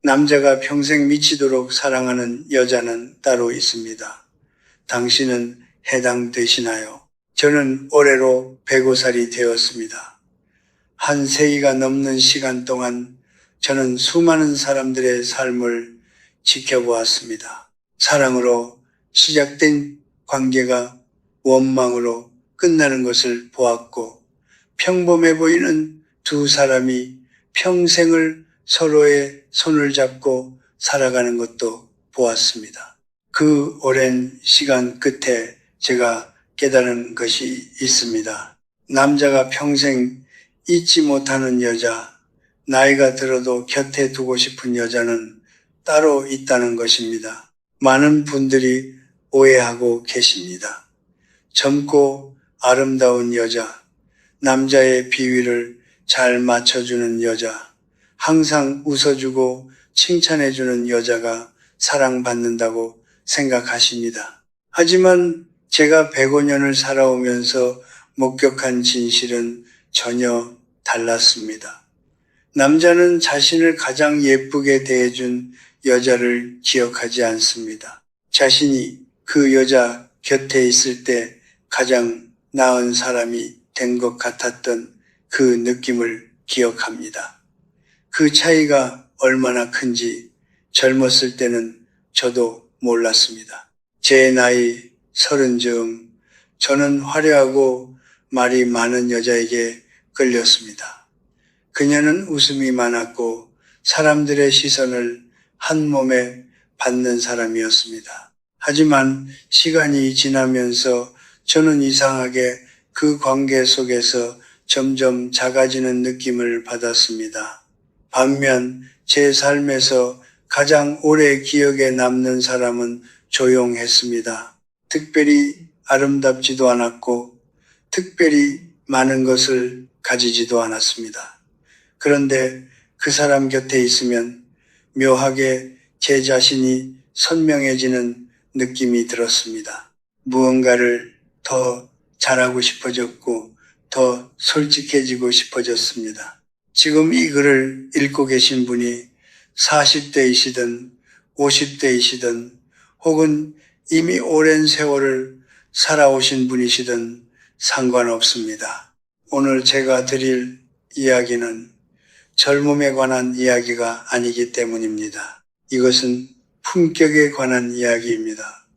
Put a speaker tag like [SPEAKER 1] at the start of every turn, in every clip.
[SPEAKER 1] 남자가 평생 미치도록 사랑하는 여자는 따로 있습니다. 당신은 해당되시나요? 저는 올해로 105살이 되었습니다. 한 세기가 넘는 시간 동안 저는 수많은 사람들의 삶을 지켜보았습니다. 사랑으로 시작된 관계가 원망으로 끝나는 것을 보았고, 평범해 보이는 두 사람이 평생을 서로의 손을 잡고 살아가는 것도 보았습니다. 그 오랜 시간 끝에 제가 깨달은 것이 있습니다. 남자가 평생 잊지 못하는 여자, 나이가 들어도 곁에 두고 싶은 여자는 따로 있다는 것입니다. 많은 분들이 오해하고 계십니다. 젊고 아름다운 여자, 남자의 비위를 잘 맞춰주는 여자, 항상 웃어주고 칭찬해주는 여자가 사랑받는다고 생각하십니다. 하지만 제가 105년을 살아오면서 목격한 진실은 전혀 달랐습니다. 남자는 자신을 가장 예쁘게 대해준 여자를 기억하지 않습니다. 자신이 그 여자 곁에 있을 때 가장 나은 사람이 된 것 같았던 그 느낌을 기억합니다. 그 차이가 얼마나 큰지 젊었을 때는 저도 몰랐습니다. 제 나이 30쯤 저는 화려하고 말이 많은 여자에게 끌렸습니다. 그녀는 웃음이 많았고 사람들의 시선을 한 몸에 받는 사람이었습니다. 하지만 시간이 지나면서 저는 이상하게 그 관계 속에서 점점 작아지는 느낌을 받았습니다. 반면 제 삶에서 가장 오래 기억에 남는 사람은 조용했습니다. 특별히 아름답지도 않았고 특별히 많은 것을 가지지도 않았습니다. 그런데 그 사람 곁에 있으면 묘하게 제 자신이 선명해지는 느낌이 들었습니다. 무언가를 더 잘하고 싶어졌고 더 솔직해지고 싶어졌습니다. 지금 이 글을 읽고 계신 분이 40대이시든 50대이시든 혹은 이미 오랜 세월을 살아오신 분이시든 상관없습니다. 오늘 제가 드릴 이야기는 젊음에 관한 이야기가 아니기 때문입니다. 이것은 품격에 관한 이야기입니다.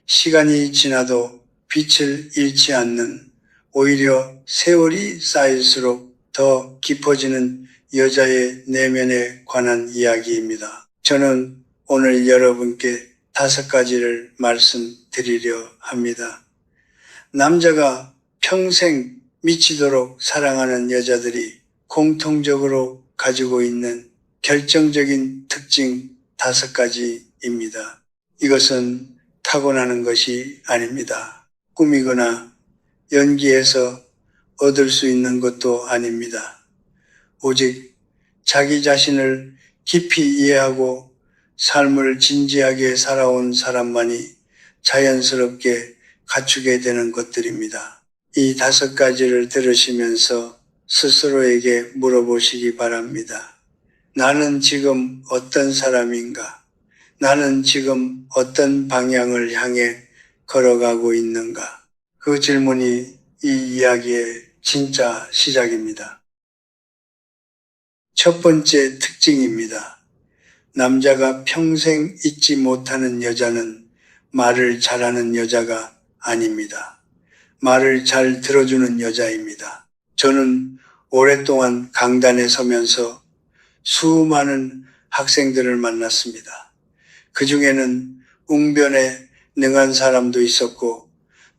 [SPEAKER 1] 시간이 지나도 빛을 잃지 않는, 오히려 세월이 쌓일수록 더 깊어지는 여자의 내면에 관한 이야기입니다. 저는 오늘 여러분께 5가지를 말씀드리려 합니다. 남자가 평생 미치도록 사랑하는 여자들이 공통적으로 가지고 있는 결정적인 특징 5가지입니다. 이것은 타고나는 것이 아닙니다. 꿈이거나 연기해서 얻을 수 있는 것도 아닙니다. 오직 자기 자신을 깊이 이해하고 삶을 진지하게 살아온 사람만이 자연스럽게 갖추게 되는 것들입니다. 이 5가지를 들으시면서 스스로에게 물어보시기 바랍니다. 나는 지금 어떤 사람인가? 나는 지금 어떤 방향을 향해 걸어가고 있는가? 그 질문이 이 이야기의 진짜 시작입니다. 첫 번째 특징입니다. 남자가 평생 잊지 못하는 여자는 말을 잘하는 여자가 아닙니다. 말을 잘 들어주는 여자입니다. 저는 오랫동안 강단에 서면서 수많은 학생들을 만났습니다. 그 중에는 웅변에 능한 사람도 있었고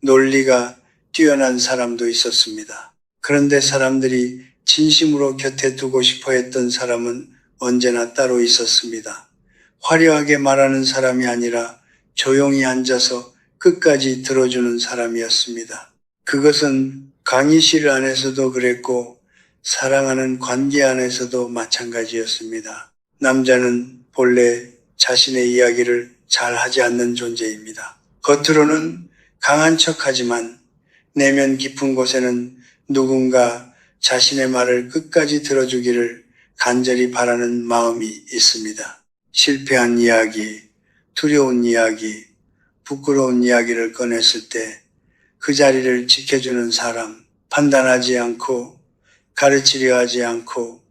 [SPEAKER 1] 논리가 뛰어난 사람도 있었습니다. 그런데 사람들이 진심으로 곁에 두고 싶어 했던 사람은 언제나 따로 있었습니다. 화려하게 말하는 사람이 아니라 조용히 앉아서 끝까지 들어주는 사람이었습니다. 그것은 강의실 안에서도 그랬고 사랑하는 관계 안에서도 마찬가지였습니다. 남자는 본래 자신의 이야기를 잘 하지 않는 존재입니다. 겉으로는 강한 척하지만 내면 깊은 곳에는 누군가 자신의 말을 끝까지 들어주기를 간절히 바라는 마음이 있습니다. 실패한 이야기, 두려운 이야기, 부끄러운 이야기를 꺼냈을 때 그 자리를 지켜주는 사람, 판단하지 않고 가르치려 하지 않고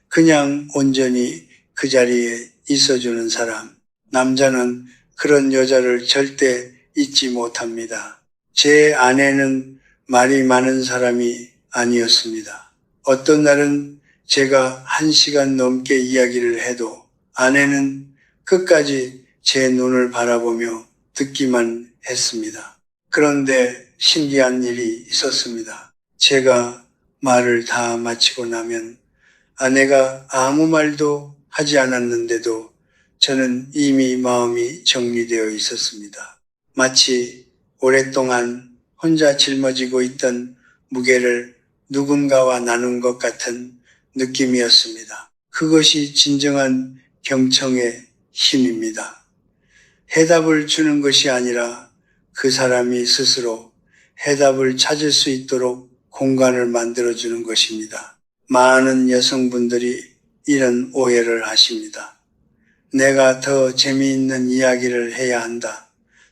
[SPEAKER 1] 그냥 온전히 그 자리에 있어주는 사람. 남자는 그런 여자를 절대 잊지 못합니다. 제 아내는 말이 많은 사람이 아니었습니다. 어떤 날은 제가 1시간 넘게 이야기를 해도 아내는 끝까지 제 눈을 바라보며 듣기만 했습니다. 그런데 신기한 일이 있었습니다. 제가 말을 다 마치고 나면 아내가 아무 말도 하지 않았는데도 저는 이미 마음이 정리되어 있었습니다. 마치 오랫동안 혼자 짊어지고 있던 무게를 누군가와 나눈 것 같은 느낌이었습니다. 그것이 진정한 경청의 힘입니다. 해답을 주는 것이 아니라 그 사람이 스스로 해답을 찾을 수 있도록 공간을 만들어주는 것입니다. 많은 여성분들이 이런 오해를 하십니다. 내가 더 재미있는 이야기를 해야 한다.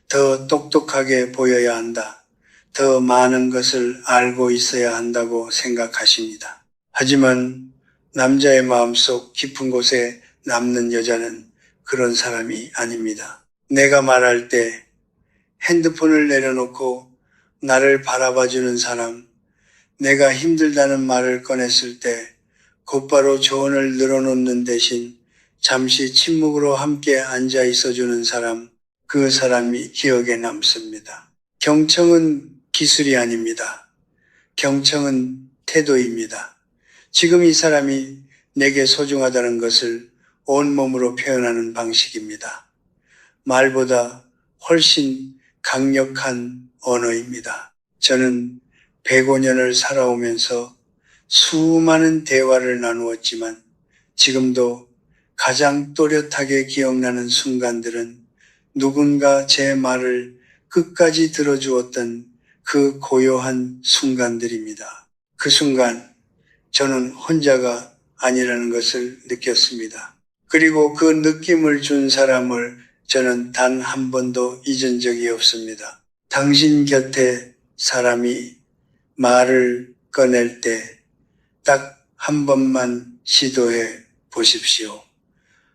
[SPEAKER 1] 더 똑똑하게 보여야 한다. 더 많은 것을 알고 있어야 한다고 생각하십니다. 하지만 남자의 마음속 깊은 곳에 남는 여자는 그런 사람이 아닙니다. 내가 말할 때 핸드폰을 내려놓고 나를 바라봐주는 사람, 내가 힘들다는 말을 꺼냈을 때 곧바로 조언을 늘어놓는 대신 잠시 침묵으로 함께 앉아 있어주는 사람, 그 사람이 기억에 남습니다. 경청은 기술이 아닙니다. 경청은 태도입니다. 지금 이 사람이 내게 소중하다는 것을 온몸으로 표현하는 방식입니다. 말보다 훨씬 강력한 언어입니다. 저는 105년을 살아오면서 수많은 대화를 나누었지만 지금도 가장 또렷하게 기억나는 순간들은 누군가 제 말을 끝까지 들어주었던 그 고요한 순간들입니다. 그 순간 저는 혼자가 아니라는 것을 느꼈습니다. 그리고 그 느낌을 준 사람을 저는 단 한 번도 잊은 적이 없습니다. 당신 곁에 사람이 말을 꺼낼 때 딱 한 번만 시도해 보십시오.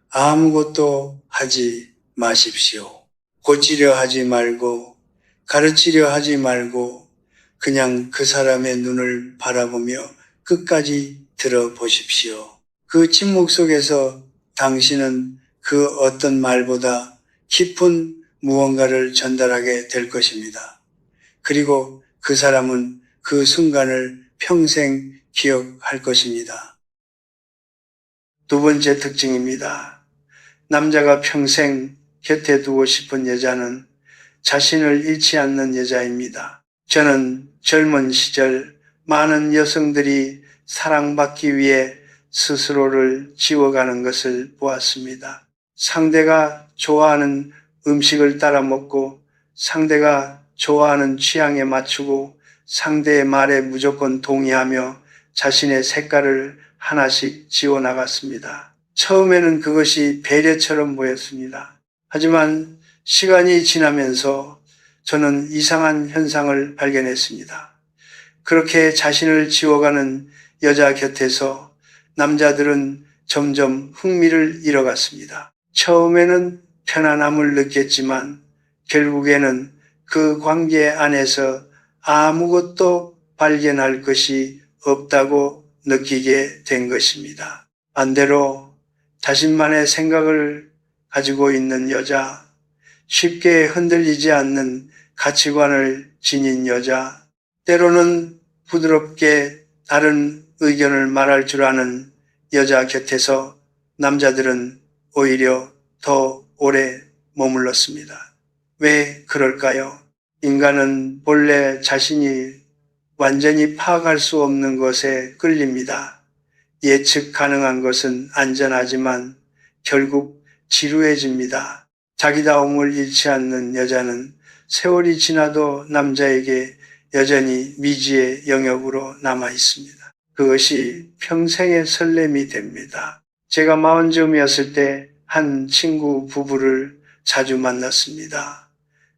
[SPEAKER 1] 아무것도 하지 마십시오. 고치려 하지 말고 가르치려 하지 말고 그냥 그 사람의 눈을 바라보며 끝까지 들어보십시오. 그 침묵 속에서 당신은 그 어떤 말보다 깊은 무언가를 전달하게 될 것입니다. 그리고 그 사람은 그 순간을 평생 기억할 것입니다. 두 번째 특징입니다. 남자가 평생 곁에 두고 싶은 여자는 자신을 잃지 않는 여자입니다. 저는 젊은 시절 많은 여성들이 사랑받기 위해 스스로를 지워가는 것을 보았습니다. 상대가 좋아하는 음식을 따라 먹고 상대가 좋아하는 취향에 맞추고 상대의 말에 무조건 동의하며 자신의 색깔을 하나씩 지워나갔습니다. 처음에는 그것이 배려처럼 보였습니다. 하지만 시간이 지나면서 저는 이상한 현상을 발견했습니다. 그렇게 자신을 지워가는 여자 곁에서 남자들은 점점 흥미를 잃어갔습니다. 처음에는 편안함을 느꼈지만 결국에는 그 관계 안에서 아무것도 발견할 것이 없다고 느끼게 된 것입니다. 반대로 자신만의 생각을 가지고 있는 여자, 쉽게 흔들리지 않는 가치관을 지닌 여자, 때로는 부드럽게 다른 의견을 말할 줄 아는 여자 곁에서 남자들은 오히려 더 오래 머물렀습니다. 왜 그럴까요? 인간은 본래 자신이 완전히 파악할 수 없는 것에 끌립니다. 예측 가능한 것은 안전하지만 결국 지루해집니다. 자기다움을 잃지 않는 여자는 세월이 지나도 남자에게 여전히 미지의 영역으로 남아 있습니다. 그것이 평생의 설렘이 됩니다. 제가 40쯤이었을 때 한 친구 부부를 자주 만났습니다.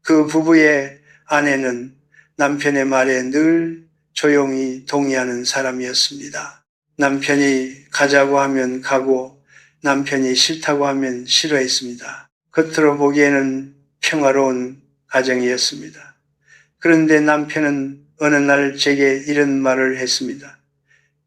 [SPEAKER 1] 그 부부의 아내는 남편의 말에 늘 조용히 동의하는 사람이었습니다. 남편이 가자고 하면 가고 남편이 싫다고 하면 싫어했습니다. 겉으로 보기에는 평화로운 가정이었습니다. 그런데 남편은 어느 날 제게 이런 말을 했습니다.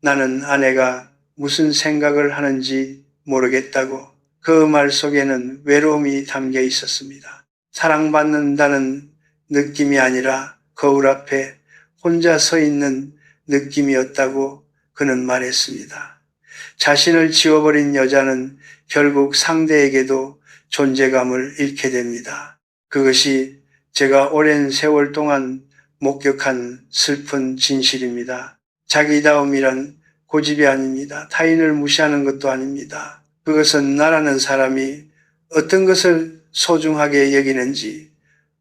[SPEAKER 1] 나는 아내가 무슨 생각을 하는지 모르겠다고. 그 말 속에는 외로움이 담겨 있었습니다. 사랑받는다는 느낌이 아니라 거울 앞에 혼자 서 있는 느낌이었다고 그는 말했습니다. 자신을 지워버린 여자는 결국 상대에게도 존재감을 잃게 됩니다. 그것이 제가 오랜 세월 동안 목격한 슬픈 진실입니다. 자기다움이란 고집이 아닙니다. 타인을 무시하는 것도 아닙니다. 그것은 나라는 사람이 어떤 것을 소중하게 여기는지,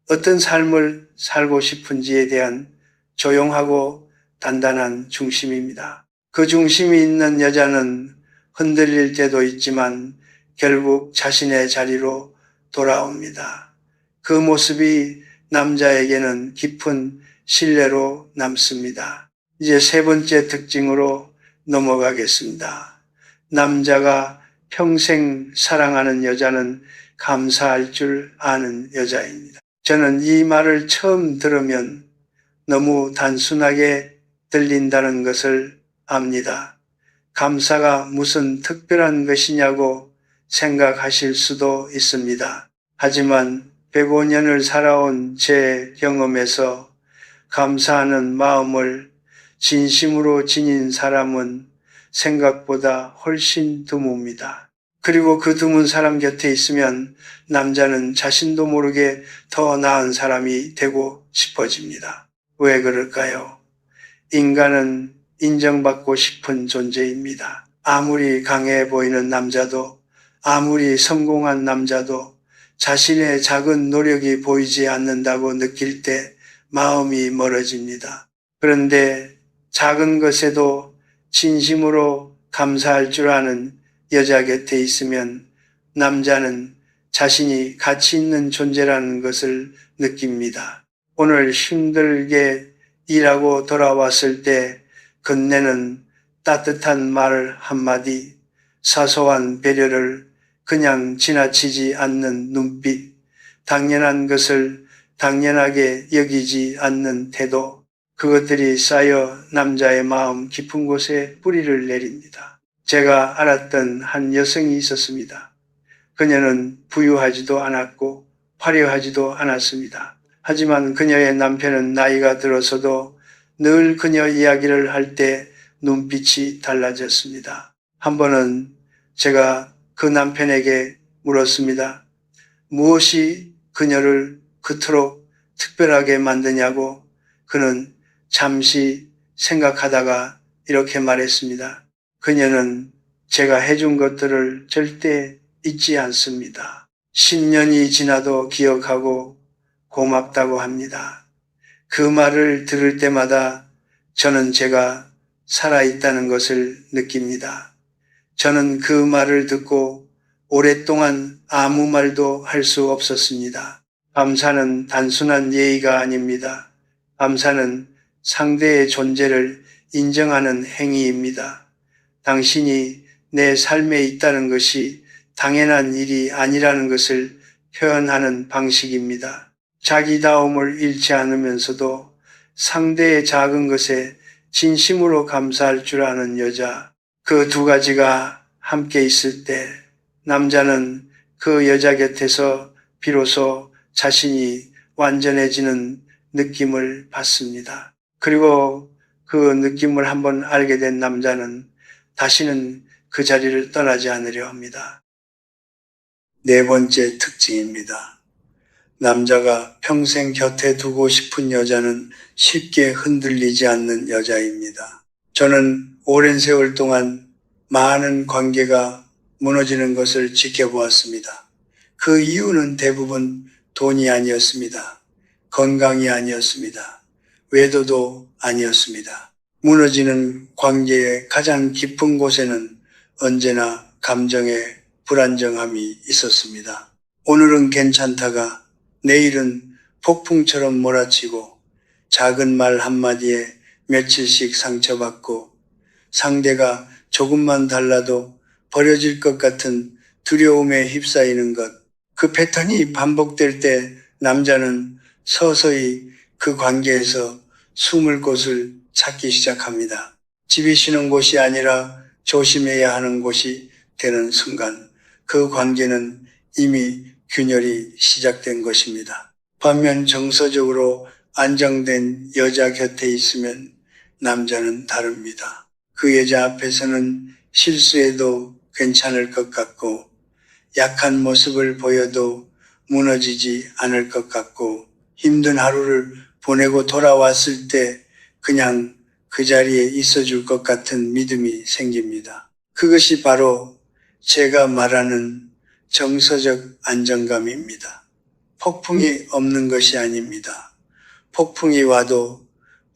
[SPEAKER 1] 어떤 삶을 살고 싶은지에 대한 조용하고 단단한 중심입니다. 그 중심이 있는 여자는 흔들릴 때도 있지만 결국 자신의 자리로 돌아옵니다. 그 모습이 남자에게는 깊은 신뢰로 남습니다. 이제 세 번째 특징으로 넘어가겠습니다. 남자가 평생 사랑하는 여자는 감사할 줄 아는 여자입니다. 저는 이 말을 처음 들으면 너무 단순하게 들린다는 것을 압니다. 감사가 무슨 특별한 것이냐고 생각하실 수도 있습니다. 하지만 105년을 살아온 제 경험에서 감사하는 마음을 진심으로 지닌 사람은 생각보다 훨씬 드뭅니다. 그리고 그 드문 사람 곁에 있으면 남자는 자신도 모르게 더 나은 사람이 되고 싶어집니다. 왜 그럴까요? 인간은 인정받고 싶은 존재입니다. 아무리 강해 보이는 남자도, 아무리 성공한 남자도 자신의 작은 노력이 보이지 않는다고 느낄 때 마음이 멀어집니다. 그런데 작은 것에도 진심으로 감사할 줄 아는 여자 곁에 있으면 남자는 자신이 가치 있는 존재라는 것을 느낍니다. 오늘 힘들게 일하고 돌아왔을 때 건네는 따뜻한 말 한마디, 사소한 배려를 그냥 지나치지 않는 눈빛, 당연한 것을 당연하게 여기지 않는 태도, 그것들이 쌓여 남자의 마음 깊은 곳에 뿌리를 내립니다. 제가 알았던 한 여성이 있었습니다. 그녀는 부유하지도 않았고 화려하지도 않았습니다. 하지만 그녀의 남편은 나이가 들어서도 늘 그녀 이야기를 할 때 눈빛이 달라졌습니다. 한 번은 제가 그 남편에게 물었습니다. 무엇이 그녀를 그토록 특별하게 만드냐고. 그는 잠시 생각하다가 이렇게 말했습니다. 그녀는 제가 해준 것들을 절대 잊지 않습니다. 10년이 지나도 기억하고 고맙다고 합니다. 그 말을 들을 때마다 저는 제가 살아있다는 것을 느낍니다. 저는 그 말을 듣고 오랫동안 아무 말도 할 수 없었습니다. 감사는 단순한 예의가 아닙니다. 감사는 상대의 존재를 인정하는 행위입니다. 당신이 내 삶에 있다는 것이 당연한 일이 아니라는 것을 표현하는 방식입니다. 자기다움을 잃지 않으면서도 상대의 작은 것에 진심으로 감사할 줄 아는 여자, 그 두 가지가 함께 있을 때 남자는 그 여자 곁에서 비로소 자신이 완전해지는 느낌을 받습니다. 그리고 그 느낌을 한번 알게 된 남자는 다시는 그 자리를 떠나지 않으려 합니다. 네 번째 특징입니다. 남자가 평생 곁에 두고 싶은 여자는 쉽게 흔들리지 않는 여자입니다. 저는 오랜 세월 동안 많은 관계가 무너지는 것을 지켜보았습니다. 그 이유는 대부분 돈이 아니었습니다. 건강이 아니었습니다. 외도도 아니었습니다. 무너지는 관계의 가장 깊은 곳에는 언제나 감정의 불안정함이 있었습니다. 오늘은 괜찮다가 내일은 폭풍처럼 몰아치고 작은 말 한마디에 며칠씩 상처받고 상대가 조금만 달라도 버려질 것 같은 두려움에 휩싸이는 것. 그 패턴이 반복될 때 남자는 서서히 그 관계에서 숨을 곳을 찾기 시작합니다. 집이 쉬는 곳이 아니라 조심해야 하는 곳이 되는 순간 그 관계는 이미 균열이 시작된 것입니다. 반면 정서적으로 안정된 여자 곁에 있으면 남자는 다릅니다. 그 여자 앞에서는 실수해도 괜찮을 것 같고 약한 모습을 보여도 무너지지 않을 것 같고 힘든 하루를 보내고 돌아왔을 때 그냥 그 자리에 있어줄 것 같은 믿음이 생깁니다. 그것이 바로 제가 말하는 정서적 안정감입니다. 폭풍이 없는 것이 아닙니다. 폭풍이 와도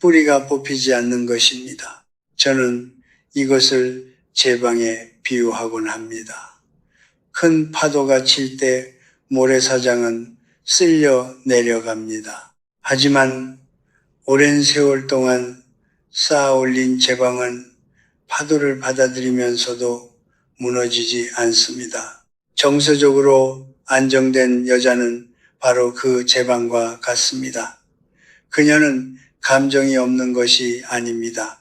[SPEAKER 1] 뿌리가 뽑히지 않는 것입니다. 저는 이것을 제 방에 비유하곤 합니다. 큰 파도가 칠 때 모래사장은 쓸려 내려갑니다. 하지만 오랜 세월 동안 쌓아 올린 제방은 파도를 받아들이면서도 무너지지 않습니다. 정서적으로 안정된 여자는 바로 그 제방과 같습니다. 그녀는 감정이 없는 것이 아닙니다.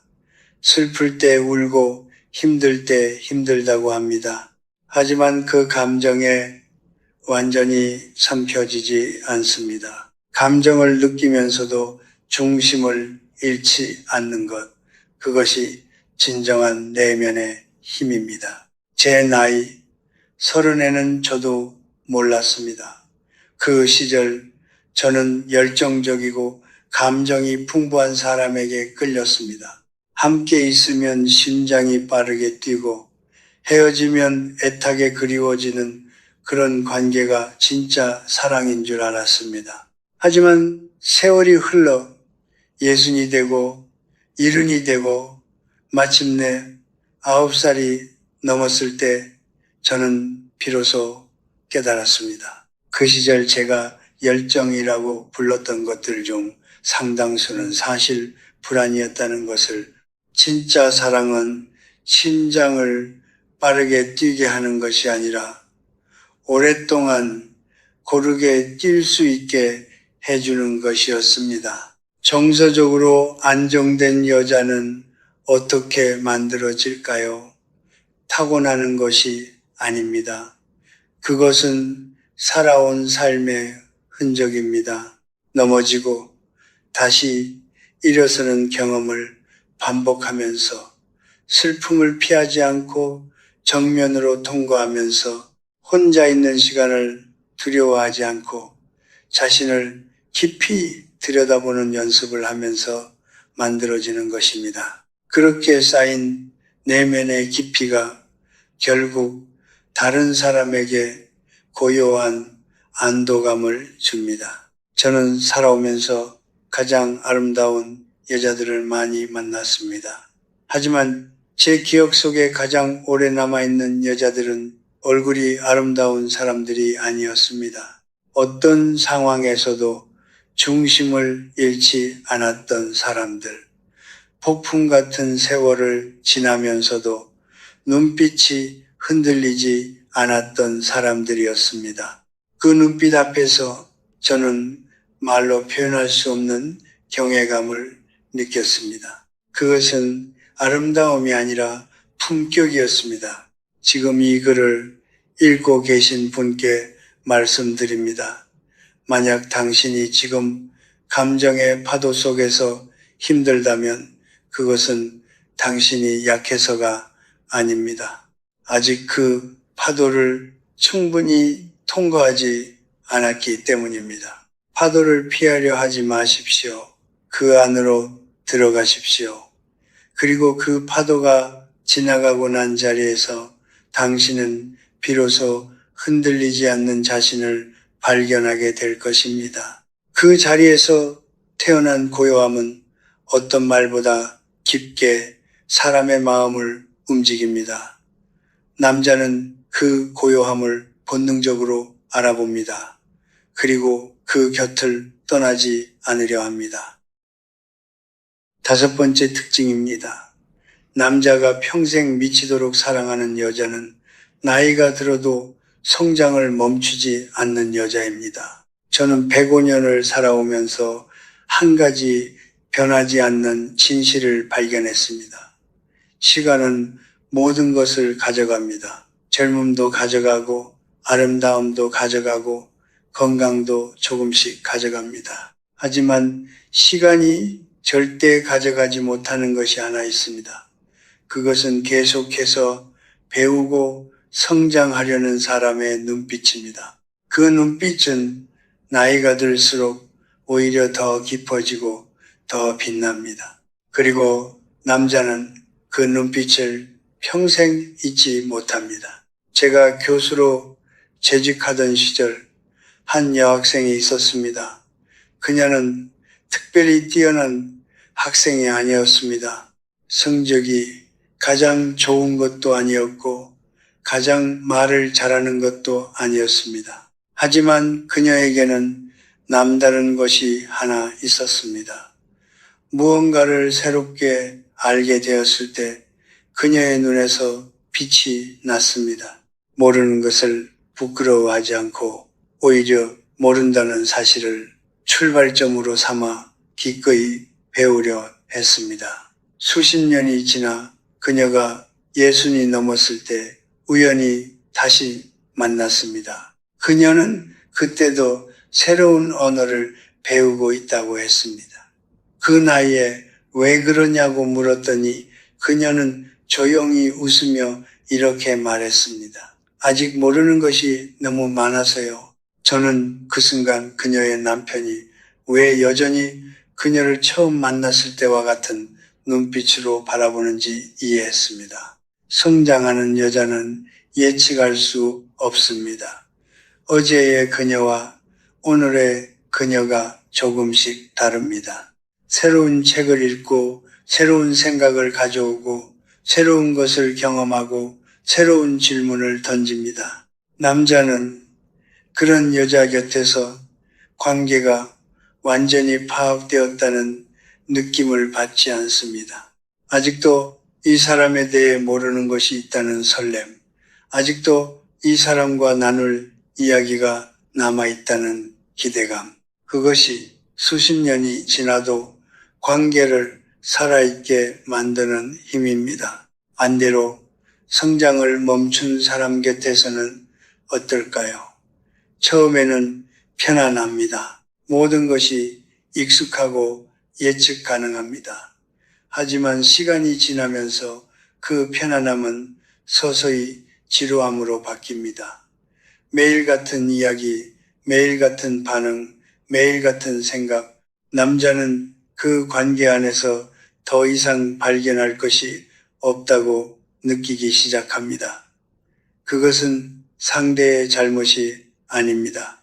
[SPEAKER 1] 슬플 때 울고 힘들 때 힘들다고 합니다. 하지만 그 감정에 완전히 삼켜지지 않습니다. 감정을 느끼면서도 중심을 잃지 않는 것, 그것이 진정한 내면의 힘입니다. 제 나이 30에는 저도 몰랐습니다. 그 시절 저는 열정적이고 감정이 풍부한 사람에게 끌렸습니다. 함께 있으면 심장이 빠르게 뛰고 헤어지면 애타게 그리워지는 그런 관계가 진짜 사랑인 줄 알았습니다. 하지만 세월이 흘러 60이 되고 70이 되고 마침내 9살이 넘었을 때 저는 비로소 깨달았습니다. 그 시절 제가 열정이라고 불렀던 것들 중 상당수는 사실 불안이었다는 것을, 진짜 사랑은 심장을 빠르게 뛰게 하는 것이 아니라 오랫동안 고르게 뛸 수 있게 해주는 것이었습니다. 정서적으로 안정된 여자는 어떻게 만들어질까요? 타고나는 것이 아닙니다. 그것은 살아온 삶의 흔적입니다. 넘어지고 다시 일어서는 경험을 반복하면서 슬픔을 피하지 않고 정면으로 통과하면서 혼자 있는 시간을 두려워하지 않고 자신을 깊이 들여다보는 연습을 하면서 만들어지는 것입니다. 그렇게 쌓인 내면의 깊이가 결국 다른 사람에게 고요한 안도감을 줍니다. 저는 살아오면서 가장 아름다운 여자들을 많이 만났습니다. 하지만 제 기억 속에 가장 오래 남아있는 여자들은 얼굴이 아름다운 사람들이 아니었습니다. 어떤 상황에서도 중심을 잃지 않았던 사람들, 폭풍 같은 세월을 지나면서도 눈빛이 흔들리지 않았던 사람들이었습니다. 그 눈빛 앞에서 저는 말로 표현할 수 없는 경외감을 느꼈습니다. 그것은 아름다움이 아니라 품격이었습니다. 지금 이 글을 읽고 계신 분께 말씀드립니다. 만약 당신이 지금 감정의 파도 속에서 힘들다면 그것은 당신이 약해서가 아닙니다. 아직 그 파도를 충분히 통과하지 않았기 때문입니다. 파도를 피하려 하지 마십시오. 그 안으로 들어가십시오. 그리고 그 파도가 지나가고 난 자리에서 당신은 비로소 흔들리지 않는 자신을 발견하게 될 것입니다. 그 자리에서 태어난 고요함은 어떤 말보다 깊게 사람의 마음을 움직입니다. 남자는 그 고요함을 본능적으로 알아봅니다. 그리고 그 곁을 떠나지 않으려 합니다. 다섯 번째 특징입니다. 남자가 평생 미치도록 사랑하는 여자는 나이가 들어도 성장을 멈추지 않는 여자입니다. 저는 105년을 살아오면서 한 가지 변하지 않는 진실을 발견했습니다. 시간은 모든 것을 가져갑니다. 젊음도 가져가고 아름다움도 가져가고 건강도 조금씩 가져갑니다. 하지만 시간이 절대 가져가지 못하는 것이 하나 있습니다. 그것은 계속해서 배우고 성장하려는 사람의 눈빛입니다. 그 눈빛은 나이가 들수록 오히려 더 깊어지고 더 빛납니다. 그리고 남자는 그 눈빛을 평생 잊지 못합니다. 제가 교수로 재직하던 시절 한 여학생이 있었습니다. 그녀는 특별히 뛰어난 학생이 아니었습니다. 성적이 가장 좋은 것도 아니었고 가장 말을 잘하는 것도 아니었습니다. 하지만 그녀에게는 남다른 것이 하나 있었습니다. 무언가를 새롭게 알게 되었을 때 그녀의 눈에서 빛이 났습니다. 모르는 것을 부끄러워하지 않고 오히려 모른다는 사실을 출발점으로 삼아 기꺼이 배우려 했습니다. 수십 년이 지나 그녀가 60이 넘었을 때 우연히 다시 만났습니다. 그녀는 그때도 새로운 언어를 배우고 있다고 했습니다. 그 나이에 왜 그러냐고 물었더니 그녀는 조용히 웃으며 이렇게 말했습니다. 아직 모르는 것이 너무 많아서요. 저는 그 순간 그녀의 남편이 왜 여전히 그녀를 처음 만났을 때와 같은 눈빛으로 바라보는지 이해했습니다. 성장하는 여자는 예측할 수 없습니다. 어제의 그녀와 오늘의 그녀가 조금씩 다릅니다. 새로운 책을 읽고 새로운 생각을 가져오고 새로운 것을 경험하고 새로운 질문을 던집니다. 남자는 그런 여자 곁에서 관계가 완전히 파악되었다는 느낌을 받지 않습니다. 아직도 이 사람에 대해 모르는 것이 있다는 설렘, 아직도 이 사람과 나눌 이야기가 남아있다는 기대감, 그것이 수십 년이 지나도 관계를 살아있게 만드는 힘입니다. 반대로 성장을 멈춘 사람 곁에서는 어떨까요? 처음에는 편안합니다. 모든 것이 익숙하고 예측 가능합니다. 하지만 시간이 지나면서 그 편안함은 서서히 지루함으로 바뀝니다. 매일 같은 이야기, 매일 같은 반응, 매일 같은 생각, 남자는 그 관계 안에서 더 이상 발견할 것이 없다고 느끼기 시작합니다. 그것은 상대의 잘못이 아닙니다.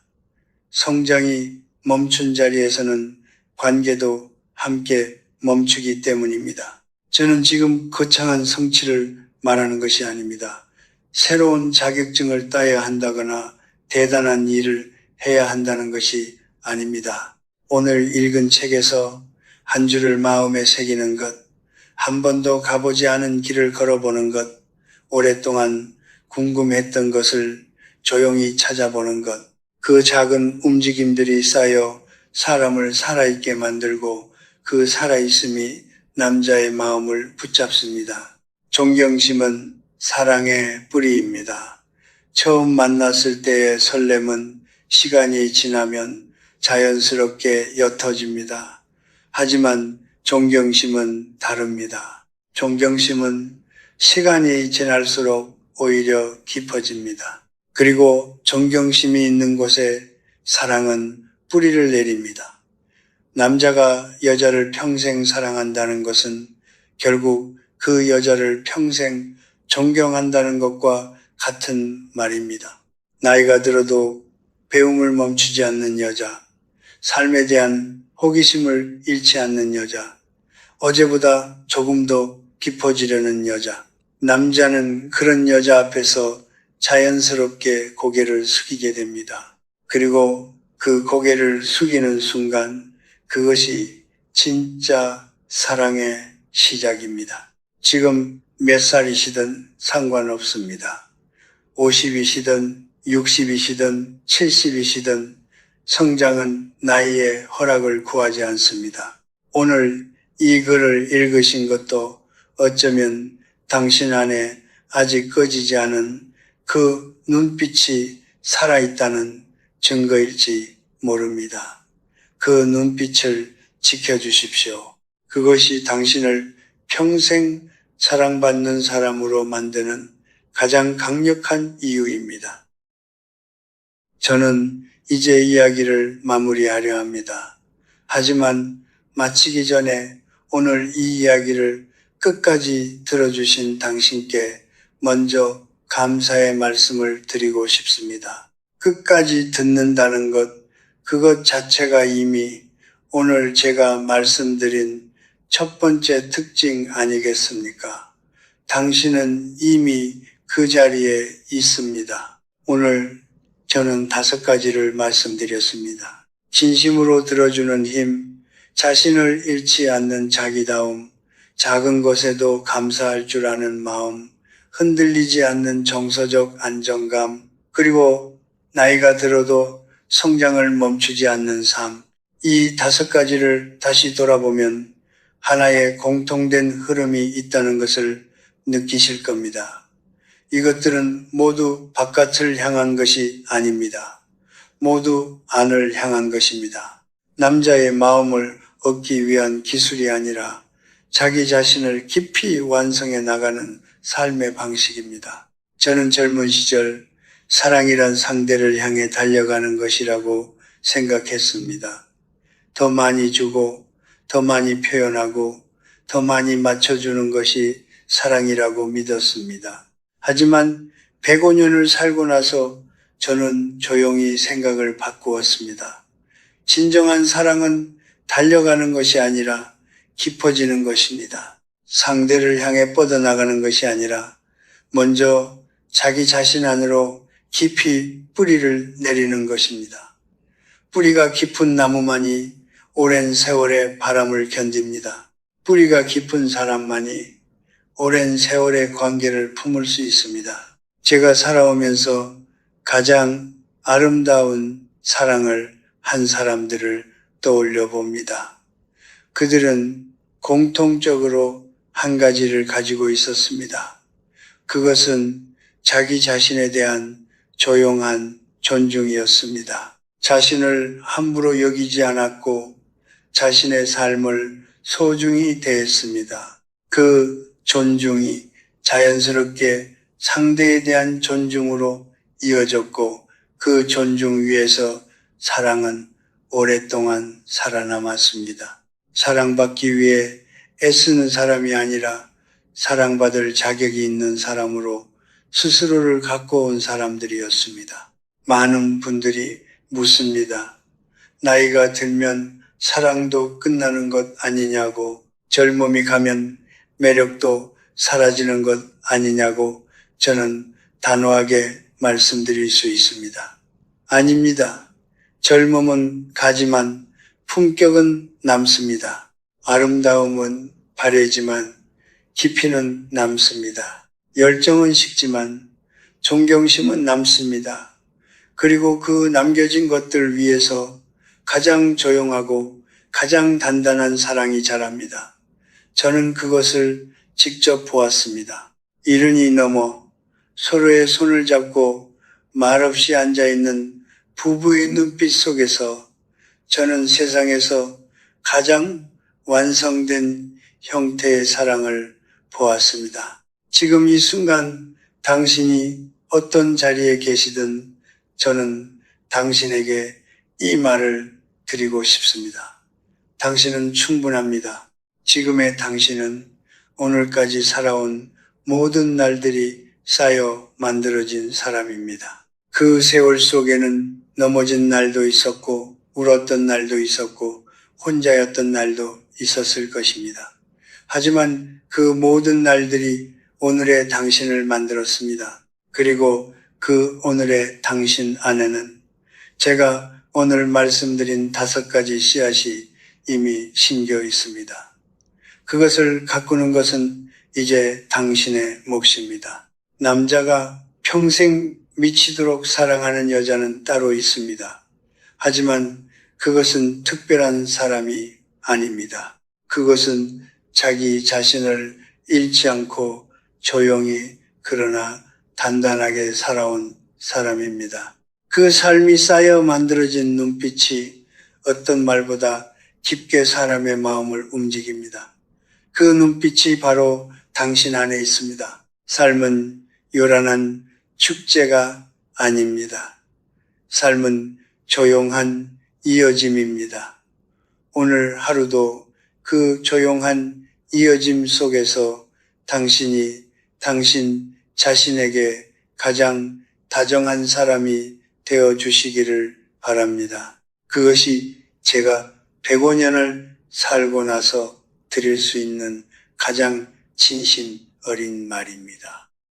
[SPEAKER 1] 성장이 멈춘 자리에서는 관계도 함께 멈추기 때문입니다. 저는 지금 거창한 성취를 말하는 것이 아닙니다. 새로운 자격증을 따야 한다거나 대단한 일을 해야 한다는 것이 아닙니다. 오늘 읽은 책에서 한 줄을 마음에 새기는 것, 한 번도 가보지 않은 길을 걸어보는 것, 오랫동안 궁금했던 것을 조용히 찾아보는 것, 그 작은 움직임들이 쌓여 사람을 살아있게 만들고 그 살아있음이 남자의 마음을 붙잡습니다. 존경심은 사랑의 뿌리입니다. 처음 만났을 때의 설렘은 시간이 지나면 자연스럽게 옅어집니다. 하지만 존경심은 다릅니다. 존경심은 시간이 지날수록 오히려 깊어집니다. 그리고 존경심이 있는 곳에 사랑은 뿌리를 내립니다. 남자가 여자를 평생 사랑한다는 것은 결국 그 여자를 평생 존경한다는 것과 같은 말입니다. 나이가 들어도 배움을 멈추지 않는 여자, 삶에 대한 호기심을 잃지 않는 여자, 어제보다 조금 더 깊어지려는 여자. 남자는 그런 여자 앞에서 자연스럽게 고개를 숙이게 됩니다. 그리고 그 고개를 숙이는 순간 그것이 진짜 사랑의 시작입니다. 지금 몇 살이시든 상관없습니다. 50이시든 60이시든 70이시든 성장은 나이에 허락을 구하지 않습니다. 오늘 이 글을 읽으신 것도 어쩌면 당신 안에 아직 꺼지지 않은 그 눈빛이 살아있다는 증거일지 모릅니다. 그 눈빛을 지켜주십시오. 그것이 당신을 평생 사랑받는 사람으로 만드는 가장 강력한 이유입니다. 저는 이제 이야기를 마무리하려 합니다. 하지만 마치기 전에 오늘 이 이야기를 끝까지 들어주신 당신께 먼저 감사의 말씀을 드리고 싶습니다. 끝까지 듣는다는 것, 그것 자체가 이미 오늘 제가 말씀드린 첫 번째 특징 아니겠습니까? 당신은 이미 그 자리에 있습니다. 오늘 저는 5가지를 말씀드렸습니다. 진심으로 들어주는 힘, 자신을 잃지 않는 자기다움, 작은 것에도 감사할 줄 아는 마음, 흔들리지 않는 정서적 안정감, 그리고 나이가 들어도 성장을 멈추지 않는 삶. 이 5가지를 다시 돌아보면 하나의 공통된 흐름이 있다는 것을 느끼실 겁니다. 이것들은 모두 바깥을 향한 것이 아닙니다. 모두 안을 향한 것입니다. 남자의 마음을 얻기 위한 기술이 아니라 자기 자신을 깊이 완성해 나가는 삶의 방식입니다. 저는 젊은 시절 사랑이란 상대를 향해 달려가는 것이라고 생각했습니다. 더 많이 주고, 더 많이 표현하고, 더 많이 맞춰주는 것이 사랑이라고 믿었습니다. 하지만 105년을 살고 나서 저는 조용히 생각을 바꾸었습니다. 진정한 사랑은 달려가는 것이 아니라 깊어지는 것입니다. 상대를 향해 뻗어나가는 것이 아니라 먼저 자기 자신 안으로 깊이 뿌리를 내리는 것입니다. 뿌리가 깊은 나무만이 오랜 세월의 바람을 견딥니다. 뿌리가 깊은 사람만이 오랜 세월의 관계를 품을 수 있습니다. 제가 살아오면서 가장 아름다운 사랑을 한 사람들을 떠올려 봅니다. 그들은 공통적으로 한 가지를 가지고 있었습니다. 그것은 자기 자신에 대한 조용한 존중이었습니다. 자신을 함부로 여기지 않았고 자신의 삶을 소중히 대했습니다. 그 존중이 자연스럽게 상대에 대한 존중으로 이어졌고 그 존중 위에서 사랑은 오랫동안 살아남았습니다. 사랑받기 위해 애쓰는 사람이 아니라 사랑받을 자격이 있는 사람으로 스스로를 갖고 온 사람들이었습니다. 많은 분들이 묻습니다. 나이가 들면 사랑도 끝나는 것 아니냐고, 젊음이 가면 매력도 사라지는 것 아니냐고 저는 단호하게 말씀드릴 수 있습니다. 아닙니다. 젊음은 가지만 품격은 남습니다. 아름다움은 바래지만 깊이는 남습니다. 열정은 식지만 존경심은 남습니다. 그리고 그 남겨진 것들 위에서 가장 조용하고 가장 단단한 사랑이 자랍니다. 저는 그것을 직접 보았습니다. 이른이 넘어 서로의 손을 잡고 말없이 앉아있는 부부의 눈빛 속에서 저는 세상에서 가장 완성된 형태의 사랑을 보았습니다. 지금 이 순간 당신이 어떤 자리에 계시든 저는 당신에게 이 말을 드리고 싶습니다. 당신은 충분합니다. 지금의 당신은 오늘까지 살아온 모든 날들이 쌓여 만들어진 사람입니다. 그 세월 속에는 넘어진 날도 있었고 울었던 날도 있었고 혼자였던 날도 있었을 것입니다. 하지만 그 모든 날들이 오늘의 당신을 만들었습니다. 그리고 그 오늘의 당신 안에는 제가 오늘 말씀드린 5가지 씨앗이 이미 심겨 있습니다. 그것을 가꾸는 것은 이제 당신의 몫입니다. 남자가 평생 미치도록 사랑하는 여자는 따로 있습니다. 하지만 그것은 특별한 사람이 아닙니다. 그것은 자기 자신을 잃지 않고 조용히 그러나 단단하게 살아온 사람입니다. 그 삶이 쌓여 만들어진 눈빛이 어떤 말보다 깊게 사람의 마음을 움직입니다. 그 눈빛이 바로 당신 안에 있습니다. 삶은 요란한 축제가 아닙니다. 삶은 조용한 이어짐입니다. 오늘 하루도 그 조용한 이어짐 속에서 당신이 당신 자신에게 가장 다정한 사람이 되어 주시기를 바랍니다. 그것이 제가 105년을 살고 나서 드릴 수 있는 가장 진심 어린 말입니다.